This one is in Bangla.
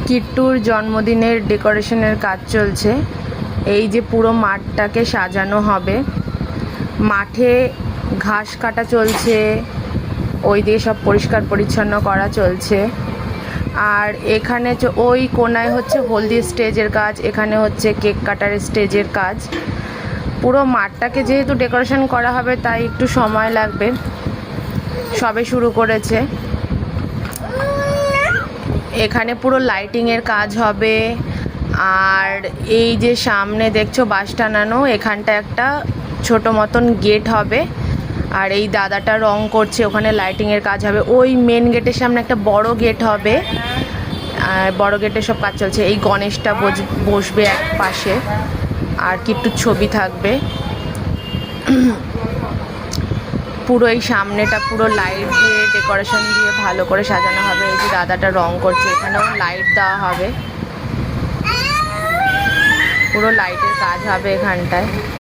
কিট্টুর জন্মদিনের ডেকোরেশনের কাজ চলছে। এই যে পুরো মাঠটাকে সাজানো হবে, মাঠে ঘাস কাটা চলছে, ওই দিয়ে সব পরিষ্কার পরিচ্ছন্ন করা চলছে। আর এখানে ওই কোনায় হচ্ছে হলদি স্টেজের কাজ, এখানে হচ্ছে কেক কাটার স্টেজের কাজ। পুরো মাঠটাকে যেহেতু ডেকোরেশন করা হবে তাই একটু সময় লাগবে, সবে শুরু করেছে। এখানে পুরো লাইটিংয়ের কাজ হবে। আর এই যে সামনে দেখছো বাঁশ টানানো, এখানটা একটা ছোট মতন গেট হবে। আর এই দাদাটা রং করছে, ওখানে লাইটিংয়ের কাজ হবে। ওই মেন গেটের সামনে একটা বড় গেট হবে, বড় গেটে সব কাজ চলছে। এই গণেশটা বসবে এক পাশে, আর কিট্টুর ছবি থাকবে। পুরো এই সামনেটা পুরো লাইট দিয়ে ডেকোরেশন দিয়ে ভালো করে সাজানো হবে। এই যে দাদাটা রং করছে, এখানেও লাইট দেওয়া হবে, পুরো লাইটের কাজ হবে এখানটায়।